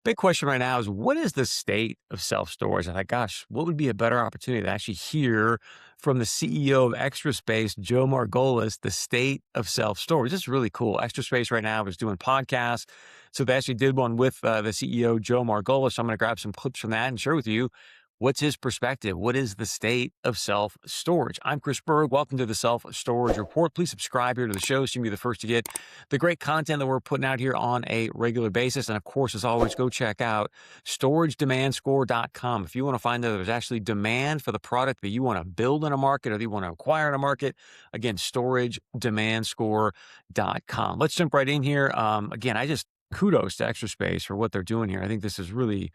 Big question right now is what is the state of self-storage? I thought, gosh, what would be a better opportunity to actually hear from the CEO of Extra Space, Joe Margolis, the state of self-storage? This is really cool. Extra Space right now is doing podcasts. So they actually did one with the CEO, Joe Margolis. So I'm going to grab some clips from that and share with you what's his perspective. What is the state of self-storage? I'm Chris Berg. Welcome to the Self-Storage Report. Please subscribe here to the show so you can be the first to get the great content that we're putting out here on a regular basis. And of course, as always, go check out storagedemandscore.com. If you want to find that there's actually demand for the product that you want to build in a market or that you want to acquire in a market, again, storagedemandscore.com. Let's jump right in here. Again, I just kudos to Extra Space for what they're doing here. I think this is really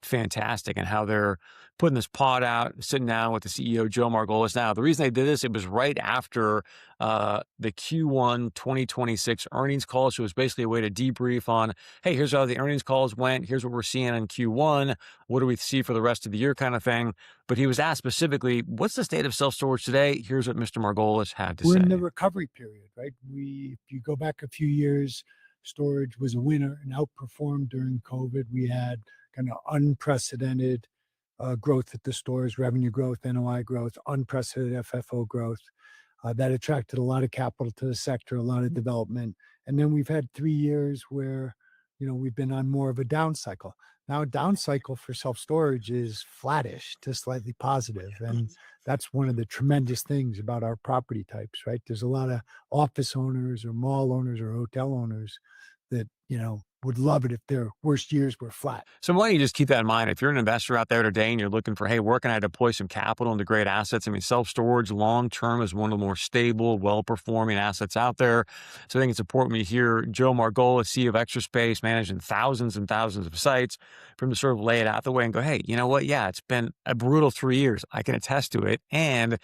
fantastic and how they're putting this pod out, sitting down with the CEO, Joe Margolis. Now, the reason they did this, it was right after the Q1 2026 earnings call. So it was basically a way to debrief on, hey, here's how the earnings calls went. Here's what we're seeing in Q1. What do we see for the rest of the year kind of thing. But he was asked specifically, what's the state of self-storage today? Here's what Mr. Margolis had to We're say. in the recovery period, right? If you go back a few years, storage was a winner and outperformed during COVID. We had kind of unprecedented growth at the stores, revenue growth, NOI growth, unprecedented FFO growth. That attracted a lot of capital to the sector, a lot of development. And then we've had 3 years where, we've been on more of a down cycle. Now, a down cycle for self-storage is flattish to slightly positive. And that's one of the tremendous things about our property types, right? There's a lot of office owners or mall owners or hotel owners that, would love it if their worst years were flat. So why don't you just keep that in mind? If you're an investor out there today and you're looking for, hey, where can I deploy some capital into great assets? I mean, self-storage long-term is one of the more stable, well-performing assets out there. So I think it's important we hear Joe Margolis, CEO of Extra Space, managing thousands and thousands of sites, for him to sort of lay it out the way and go, hey, you know what? Yeah, it's been a brutal 3 years. I can attest to it. And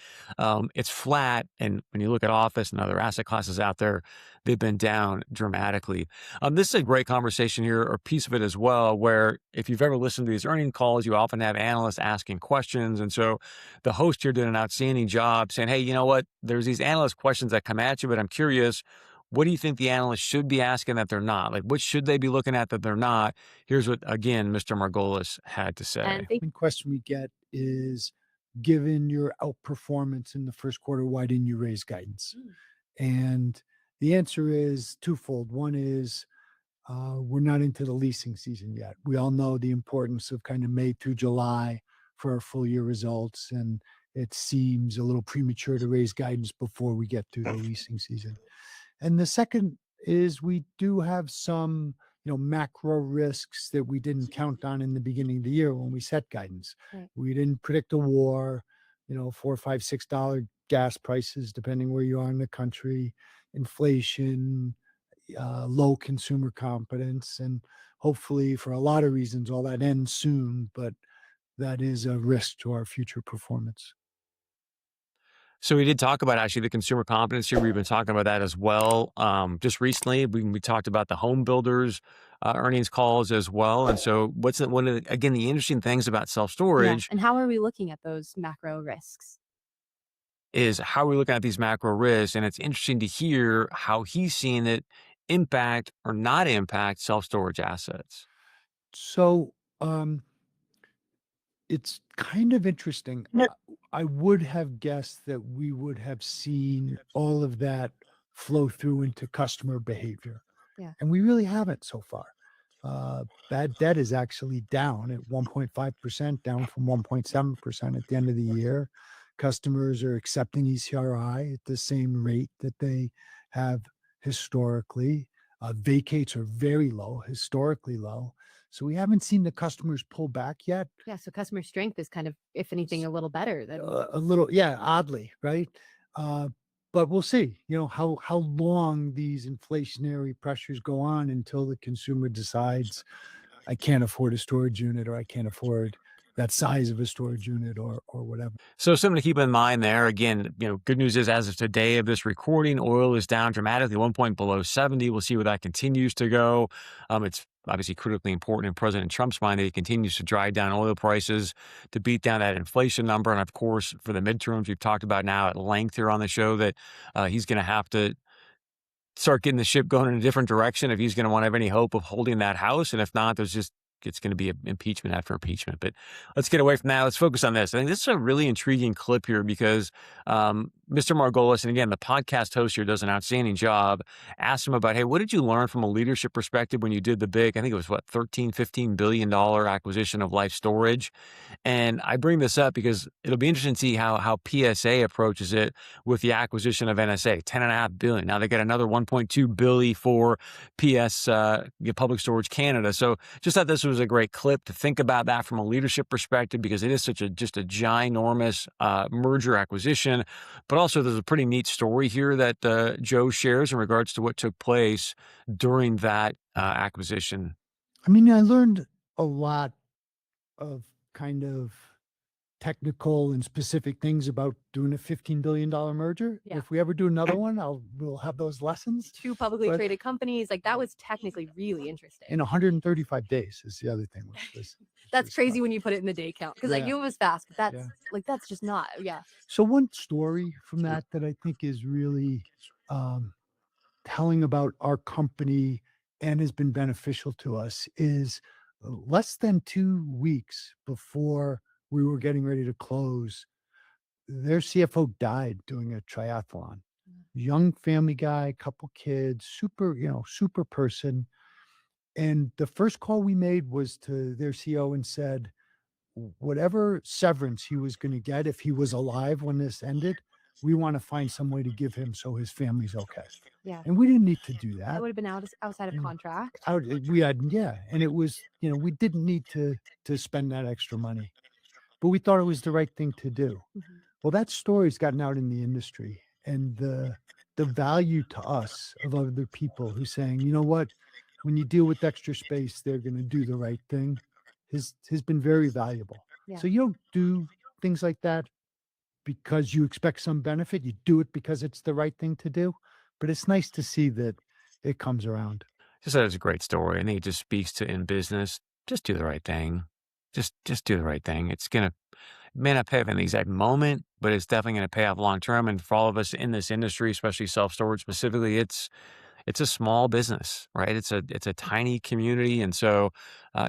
it's flat. And when you look at office and other asset classes out there, they've been down dramatically. This is a great conversation here, or piece of it as well, where if you've ever listened to these earnings calls, you often have analysts asking questions. And so the host here did an outstanding job saying, hey, you know what? There's these analyst questions that come at you, but I'm curious, what do you think the analysts should be asking that they're not? Like, what should they be looking at that they're not? Here's what, again, Mr. Margolis had to say. The question we get is, given your outperformance in the first quarter, why didn't you raise guidance? And the answer is twofold. One is we're not into the leasing season yet. We all know the importance of kind of May through July for our full year results, and it seems a little premature to raise guidance before we get to the leasing season. And the second is we do have some, macro risks that we didn't count on in the beginning of the year when we set guidance. Right. We didn't predict a war, $4, $5, $6 gas prices, depending where you are in the country, inflation, low consumer confidence, and hopefully for a lot of reasons, all that ends soon, but that is a risk to our future performance. So we did talk about actually the consumer confidence here. We've been talking about that as well. Just recently, we talked about the home builders earnings calls as well. And so what's one of the, again, the interesting things about self-storage And how are we looking at those macro risks? is how we're looking at these macro risks. And it's interesting to hear how he's seeing it impact or not impact self-storage assets. So it's kind of interesting. I would have guessed that we would have seen all of that flow through into customer behavior. Yeah. And we really haven't so far. Bad debt is actually down at 1.5%, down from 1.7% at the end of the year. Customers are accepting ECRI at the same rate that they have historically. Vacates are very low, historically low. So we haven't seen the customers pull back yet. Yeah. So customer strength is kind of, if anything, a little better than A little, yeah, oddly, right? But we'll see, how long these inflationary pressures go on until the consumer decides I can't afford a storage unit, or I can't afford that size of a storage unit, or whatever. So something to keep in mind there. Again, good news is as of today of this recording, oil is down dramatically, 1 point below 70. We'll see where that continues to go. It's obviously critically important in President Trump's mind that he continues to drive down oil prices to beat down that inflation number. And of course, for the midterms, we've talked about now at length here on the show that he's going to have to start getting the ship going in a different direction if he's going to want to have any hope of holding that house. And if not, there's just it's going to be impeachment after impeachment. But let's get away from that. Let's focus on this. I think this is a really intriguing clip here because Mr. Margolis, and again, the podcast host here does an outstanding job, asked him about, hey, what did you learn from a leadership perspective when you did the big, I think it was what, $13-15 billion acquisition of Life Storage? And I bring this up because it'll be interesting to see how PSA approaches it with the acquisition of NSA, $10.5 billion. Now they get another $1.2 billion for Public Storage Canada. So just thought this was a great clip to think about that from a leadership perspective, because it is just a ginormous merger acquisition. But also there's a pretty neat story here that Joe shares in regards to what took place during that acquisition. I mean, I learned a lot of kind of technical and specific things about doing a $15 billion merger. Yeah. If we ever do another one, we'll have those lessons. 2 publicly traded companies, like that was technically really interesting. In 135 days is the other thing. That's crazy when you put it in the day count, because I Yeah. knew it was fast, but that's Yeah. like that's just not. Yeah. So one story from that I think is really telling about our company and has been beneficial to us is less than 2 weeks before we were getting ready to close, their CFO died doing a triathlon. Young family guy, couple kids, super person. And the first call we made was to their CEO and said, whatever severance he was going to get if he was alive when this ended, we want to find some way to give him so his family's okay. Yeah. And we didn't need to do That that. would have been outside of Mm. contract. And it was, we didn't need to spend that extra money, but we thought it was the right thing to do. Mhm. Well, that story's gotten out in the industry, and the value to us of other people who saying, you know what, when you deal with Extra Space, they're going to do the right thing has been very valuable. Yeah. So you don't do things like that because you expect some benefit. You do it because it's the right thing to do. But it's nice to see that it comes around. Just that it's a great story. I think it just speaks to, in business, just do the right thing. Just do the right thing. May not pay off in the exact moment, but it's definitely going to pay off long term. And for all of us in this industry, especially self-storage specifically, it's a small business, right? It's a tiny community. And so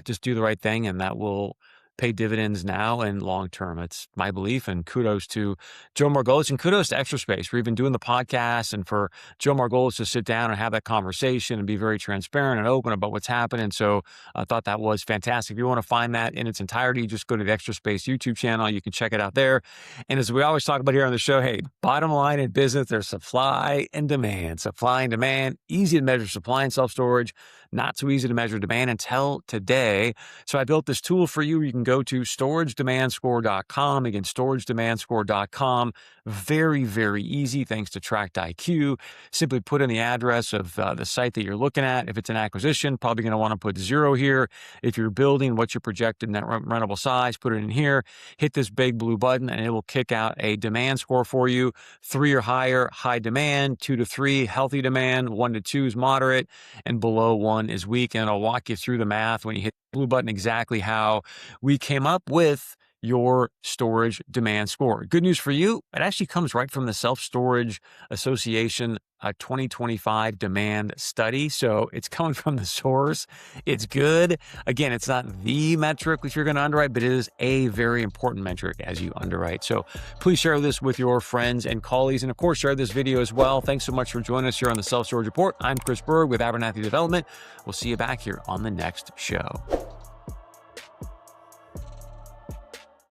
just do the right thing, and that will pay dividends now and long term. It's my belief, and kudos to Joe Margolis, and kudos to Extra Space for even doing the podcast, and for Joe Margolis to sit down and have that conversation and be very transparent and open about what's happening. So I thought that was fantastic. If you want to find that in its entirety, just go to the Extra Space YouTube channel. You can check it out there. And as we always talk about here on the show, hey, bottom line in business, there's supply and demand. Supply and demand, easy to measure supply in self-storage, not so easy to measure demand until today. So I built this tool for you. You can go to storagedemandscore.com. Again, storagedemandscore.com. Very, very easy thanks to Tracked IQ. Simply put in the address of the site that you're looking at. If it's an acquisition, probably going to want to put 0 here. If you're building, what's your projected net rentable size? Put it in here. Hit this big blue button, and it will kick out a demand score for you. 3 or higher, high demand. 2 to 3, healthy demand. 1 to 2 is moderate, and below 1 is weak. And I'll walk you through the math when you hit the blue button exactly how we came up with your storage demand score. Good news for you, it actually comes right from the Self-Storage Association 2025 demand study. So it's coming from the source. It's good. Again, it's not the metric if you're going to underwrite, but it is a very important metric as you underwrite. So please share this with your friends and colleagues. And of course, share this video as well. Thanks so much for joining us here on the Self Storage Report. I'm Chris Berg with Abernathy Development. We'll see you back here on the next show.